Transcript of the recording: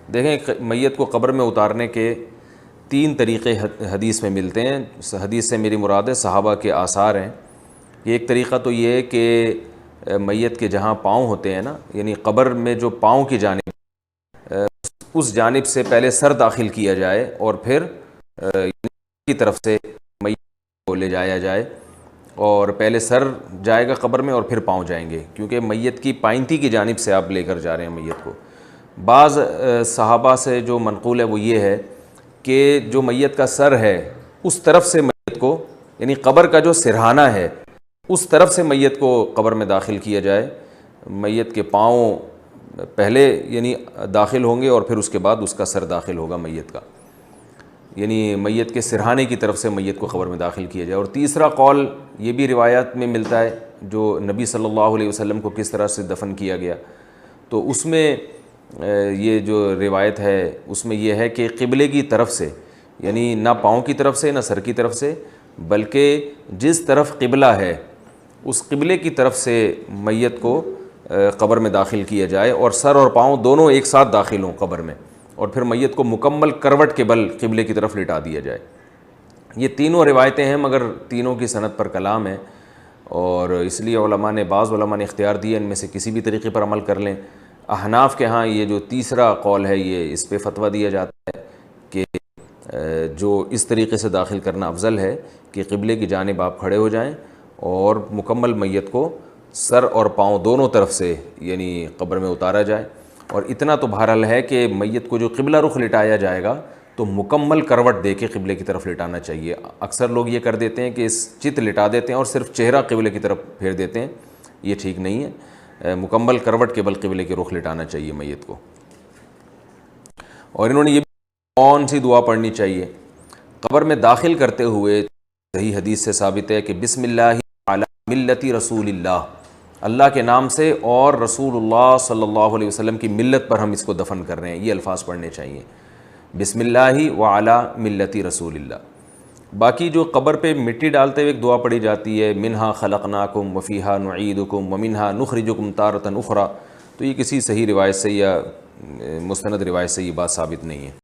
دیکھیں میت کو قبر میں اتارنے کے 3 طریقے حدیث میں ملتے ہیں. حدیث سے میری مراد ہے صحابہ کے آثار ہیں. ایک طریقہ تو یہ ہے کہ میت کے جہاں پاؤں ہوتے ہیں نا، یعنی قبر میں جو پاؤں کی جانب، اس جانب سے پہلے سر داخل کیا جائے اور پھر کی طرف سے میت کو لے جایا جائے، اور پہلے سر جائے گا قبر میں اور پھر پاؤں جائیں گے، کیونکہ میت کی پائنتی کی جانب سے آپ لے کر جا رہے ہیں میت کو. بعض صحابہ سے جو منقول ہے وہ یہ ہے کہ جو میت کا سر ہے اس طرف سے میت کو، یعنی قبر کا جو سرہانہ ہے اس طرف سے میت کو قبر میں داخل کیا جائے. میت کے پاؤں پہلے یعنی داخل ہوں گے اور پھر اس کے بعد اس کا سر داخل ہوگا میت کا، یعنی میت کے سرہانے کی طرف سے میت کو قبر میں داخل کیا جائے. اور تیسرا قول یہ بھی روایات میں ملتا ہے جو نبی صلی اللہ علیہ وسلم کو کس طرح سے دفن کیا گیا، تو اس میں یہ جو روایت ہے اس میں یہ ہے کہ قبلے کی طرف سے، یعنی نہ پاؤں کی طرف سے نہ سر کی طرف سے، بلکہ جس طرف قبلہ ہے اس قبلے کی طرف سے میت کو قبر میں داخل کیا جائے، اور سر اور پاؤں دونوں ایک ساتھ داخل ہوں قبر میں، اور پھر میت کو مکمل کروٹ کے بل قبلے کی طرف لٹا دیا جائے. یہ تینوں روایتیں ہیں مگر تینوں کی سند پر کلام ہے، اور اس لیے بعض علماء نے اختیار دیا ان میں سے کسی بھی طریقے پر عمل کر لیں. احناف کے ہاں یہ جو تیسرا قول ہے یہ اس پہ فتویٰ دیا جاتا ہے کہ جو اس طریقے سے داخل کرنا افضل ہے کہ قبلے کی جانب آپ کھڑے ہو جائیں اور مکمل میت کو سر اور پاؤں دونوں طرف سے یعنی قبر میں اتارا جائے. اور اتنا تو بہرحال ہے کہ میت کو جو قبلہ رخ لٹایا جائے گا تو مکمل کروٹ دے کے قبلے کی طرف لٹانا چاہیے. اکثر لوگ یہ کر دیتے ہیں کہ اس چت لٹا دیتے ہیں اور صرف چہرہ قبلے کی طرف پھیر دیتے ہیں، یہ ٹھیک نہیں ہے. مکمل کروٹ کے بل قبلے کے رخ لٹانا چاہیے میت کو. اور انہوں نے یہ کون سی دعا پڑھنی چاہیے قبر میں داخل کرتے ہوئے؟ صحیح حدیث سے ثابت ہے کہ بسم اللہ علی ملتی رسول اللہ، اللہ کے نام سے اور رسول اللہ صلی اللہ علیہ وسلم کی ملت پر ہم اس کو دفن کر رہے ہیں، یہ الفاظ پڑھنے چاہیے، بسم اللہ وعلی ملتی رسول اللہ. باقی جو قبر پہ مٹی ڈالتے ہوئے ایک دعا پڑھی جاتی ہے منہا خلقناکم وفیہا نعیدکم ومنہا نخرجکم تارۃ اخری، تو یہ کسی صحیح روایت سے یا مستند روایت سے یہ بات ثابت نہیں ہے.